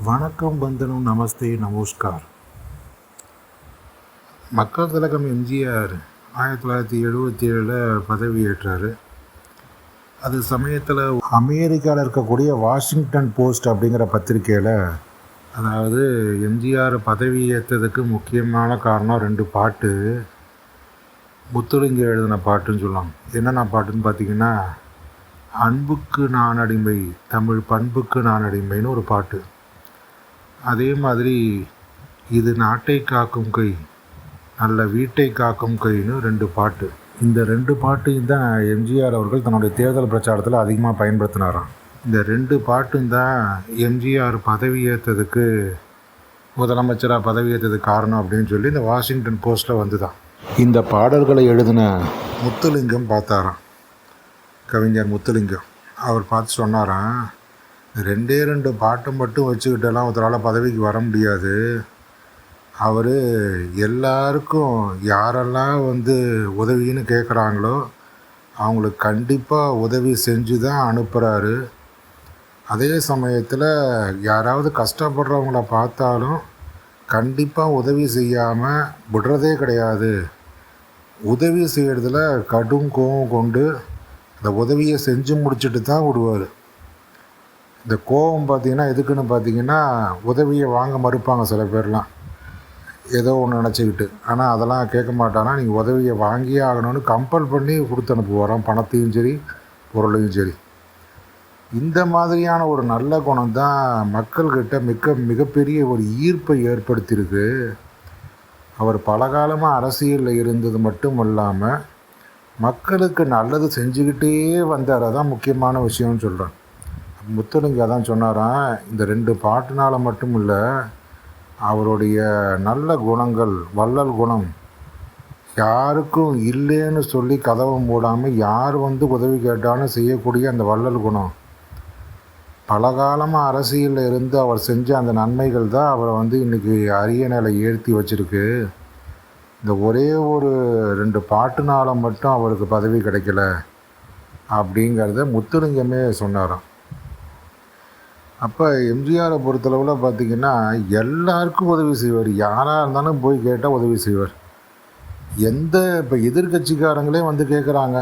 வணக்கம், வந்தனம், நமஸ்தே, நமஸ்கார். மக்கள் திலகம் எம்ஜிஆர் 1977 பதவியேற்றார். அது சமயத்தில் அமெரிக்காவில் இருக்கக்கூடிய வாஷிங்டன் போஸ்ட் அப்படிங்கிற பத்திரிக்கையில், அதாவது எம்ஜிஆர் பதவி ஏற்றதுக்கு முக்கியமான காரணம் 2 பாட்டு. முத்துலிங்கம் எழுதின பாட்டுன்னு சொல்லலாம். என்னென்ன பாட்டுன்னு பார்த்தீங்கன்னா, அன்புக்கு நான் அடிமை, தமிழ் பண்புக்கு நான் அடிமைன்னு ஒரு பாட்டு. அதே மாதிரி இது நாட்டை காக்கும் கை, நல்ல வீட்டை காக்கும் கைன்னு 2 பாட்டு. இந்த 2 பாட்டையும் தான் எம்ஜிஆர் அவர்கள் தன்னுடைய தேர்தல் பிரச்சாரத்தில் அதிகமாக பயன்படுத்தினாராம். இந்த 2 பாட்டும் தான் எம்ஜிஆர் பதவியேற்றதுக்கு, முதலமைச்சராக பதவியேற்றதுக்கு காரணம் அப்படின்னு சொல்லி இந்த வாஷிங்டன் போஸ்ட்டில் வந்து தான். இந்த பாடல்களை எழுதின முத்துலிங்கம் பார்த்தாராம், கவிஞர் முத்துலிங்கம். அவர் பார்த்து சொன்னாராம், 2 பாட்டை மட்டும் வச்சுக்கிட்டெல்லாம் ஒருத்தரால் பதவிக்கு வர முடியாது. அவர் எல்லாருக்கும் யாரெல்லாம் உதவின்னு கேட்குறாங்களோ அவங்களுக்கு கண்டிப்பாக உதவி செஞ்சு தான் அனுப்புகிறாரு. அதே சமயத்தில் யாராவது கஷ்டப்படுறவங்கள பார்த்தாலும் கண்டிப்பாக உதவி செய்யாமல் விடுறதே கிடையாது. உதவி செய்கிறதுல கடும் கோபம் கொண்டு அந்த உதவியை செஞ்சு முடிச்சுட்டு தான் விடுவார். இந்த கோபம் பார்த்திங்கன்னா எதுக்குன்னு பார்த்தீங்கன்னா, உதவியை வாங்க மறுப்பாங்க சில பேர்லாம், ஏதோ ஒன்று நினச்சிக்கிட்டு. ஆனால் அதெல்லாம் கேட்க மாட்டானா, நீங்கள் உதவியை வாங்கியே ஆகணும்னு கம்பல் பண்ணி கொடுத்து அனுப்புவாராம், பணத்தையும் சரி பொருளையும் சரி. இந்த மாதிரியான ஒரு நல்ல குணம் தான் மக்கள்கிட்ட மிகப்பெரிய ஒரு ஈர்ப்பை ஏற்படுத்தியிருக்கு. அவர் பல காலமாக அரசியலில் இருந்தது மட்டும் இல்லாமல் மக்களுக்கு நல்லது செஞ்சுக்கிட்டே வந்தார். அதான் முக்கியமான விஷயம்னு சொல்கிறேன். முத்துலிங்கம் தான் சொன்னாராம், இந்த 2 பாட்டுனால் மட்டும் இல்லை, அவருடைய நல்ல குணங்கள், வள்ளல் குணம், யாருக்கும் இல்லைன்னு சொல்லி கதவை மூடாமல் யார் உதவி கேட்டாலும் செய்யக்கூடிய அந்த வள்ளல் குணம், பல காலமாக அரசியலில் இருந்து அவர் செஞ்ச அந்த நன்மைகள் தான் அவரை இன்றைக்கி அரியணையில் ஏற்றி வச்சுருக்கு. இந்த ஒரே ஒரு 2 பாட்டுனால் மட்டும் அவருக்கு பதவி கிடைக்கல அப்படிங்கிறத முத்துலிங்கமே சொன்னாராம். அப்போ எம்ஜிஆரை பொறுத்தளவில் பார்த்திங்கன்னா எல்லாருக்கும் உதவி செய்வார். யாராக இருந்தாலும் போய் கேட்டால் உதவி செய்வார். இப்போ எதிர்கட்சிக்காரங்களே கேட்குறாங்க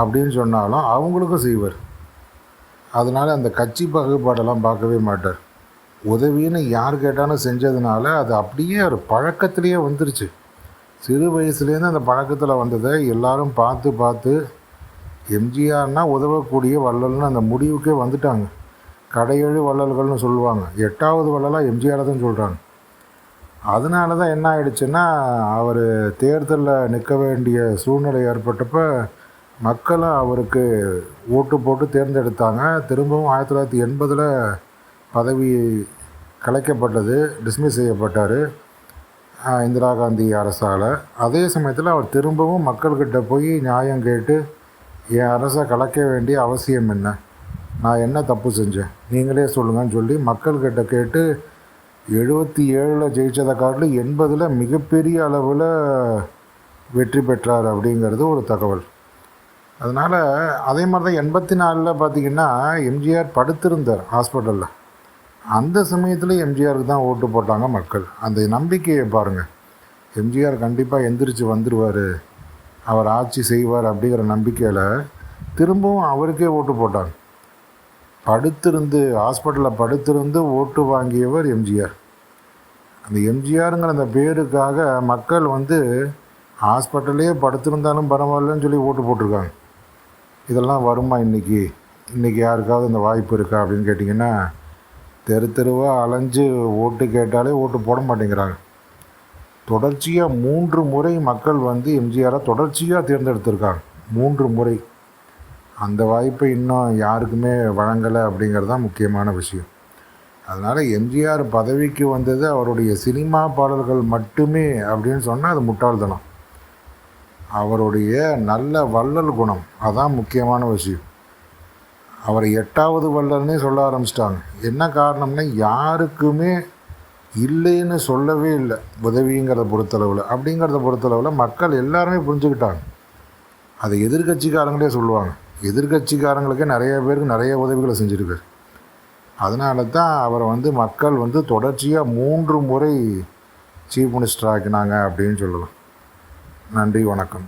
அப்படின்னு சொன்னாலும் அவங்களுக்கும் செய்வார். அதனால் அந்த கட்சி பாகுபாடெல்லாம் பார்க்கவே மாட்டார். உதவின்னு யார் கேட்டாலும் செஞ்சதுனால அது அப்படியே ஒரு பழக்கத்திலேயே வந்துருச்சு. சிறு வயசுலேருந்து அந்த பழக்கத்தில் வந்ததை எல்லாரும் பார்த்து பார்த்து எம்ஜிஆர்னால் உதவக்கூடிய வள்ளல்னு அந்த முடிவுக்கே வந்துட்டாங்க. கடையெழு வள்ளல்கள்னு சொல்லுவாங்க. 8வது வள்ளலாக எம்ஜிஆரை தான் சொல்கிறாங்க. அதனால தான் என்ன ஆயிடுச்சுன்னா, அவர் தேர்தலில் நிற்க வேண்டிய சூழ்நிலை ஏற்பட்டப்போ மக்களும் அவருக்கு ஓட்டு போட்டு தேர்ந்தெடுத்தாங்க. திரும்பவும் 1980 பதவி கலைக்கப்பட்டது, டிஸ்மிஸ் செய்யப்பட்டார் இந்திரா காந்தி அரசால். அதே சமயத்தில் அவர் திரும்பவும் மக்கள்கிட்ட போய் நியாயம் கேட்டு, என் அரசை கலைக்க வேண்டிய அவசியம் என்ன, நான் என்ன தப்பு செஞ்சேன் நீங்களே சொல்லுங்கன்னு சொல்லி மக்கள்கிட்ட கேட்டு 77 ஜெயித்ததை காட்டிலும் 80 மிகப்பெரிய அளவில் வெற்றி பெற்றார் அப்படிங்கிறது ஒரு தகவல். அதனால் அதே மாதிரி தான் 84 பார்த்திங்கன்னா எம்ஜிஆர் படுத்திருந்தார் ஹாஸ்பிட்டலில். அந்த சமயத்தில் எம்ஜிஆருக்கு தான் ஓட்டு போட்டாங்க மக்கள். அந்த நம்பிக்கையை பாருங்கள். எம்ஜிஆர் கண்டிப்பாக எந்திரிச்சு வந்துடுவார், அவர் ஆட்சி செய்வார் அப்படிங்கிற நம்பிக்கையில் திரும்பவும் அவருக்கே ஓட்டு போட்டாங்க. ஹாஸ்பிட்டலில் படுத்திருந்து ஓட்டு வாங்கியவர் எம்ஜிஆர். அந்த எம்ஜிஆருங்கிற அந்த பேருக்காக மக்கள் ஹாஸ்பிட்டல்லே படுத்திருந்தாலும் பரவாயில்லன்னு சொல்லி ஓட்டு போட்டிருக்காங்க. இதெல்லாம் வருமா இன்றைக்கி யாருக்காவது இந்த வாய்ப்பு இருக்கா அப்படின்னு கேட்டிங்கன்னா, தெருவாக அலைஞ்சு ஓட்டு கேட்டாலே ஓட்டு போட மாட்டேங்கிறாங்க. தொடர்ச்சியாக 3 முறை மக்கள் எம்ஜிஆரை தொடர்ச்சியாக தேர்ந்தெடுத்திருக்காங்க. 3 முறை. அந்த வாய்ப்பை இன்னும் யாருக்குமே வழங்கலை அப்படிங்கிறது தான் முக்கியமான விஷயம். அதனால் எம்ஜிஆர் பதவிக்கு வந்தது அவருடைய சினிமா பாடல்கள் மட்டுமே அப்படின்னு சொன்னால் அது முட்டாள்தனம். அவருடைய நல்ல வள்ளல் குணம் அதான் முக்கியமான விஷயம். அவரை 8வது வள்ளல்னே சொல்ல ஆரம்பிச்சிட்டாங்க. என்ன காரணம்னா, யாருக்குமே இல்லைன்னு சொல்லவே இல்லை உதவிங்கிறத பொறுத்தளவில். அப்படிங்கிறத பொறுத்தளவில் மக்கள் எல்லாருமே புரிஞ்சுக்கிட்டாங்க. அதை எதிர்கட்சிக்காரங்களே சொல்லுவாங்க. எதிர்கட்சிக்காரங்களுக்கே நிறைய பேருக்கு நிறைய உதவிகளை செஞ்சுருக்கார். அதனால தான் அவரை வந்து மக்கள் வந்து தொடர்ச்சியாக 3 முறை சீஃப் மினிஸ்டர் ஆக்கினாங்க அப்படின்னு சொல்லலாம். நன்றி, வணக்கம்.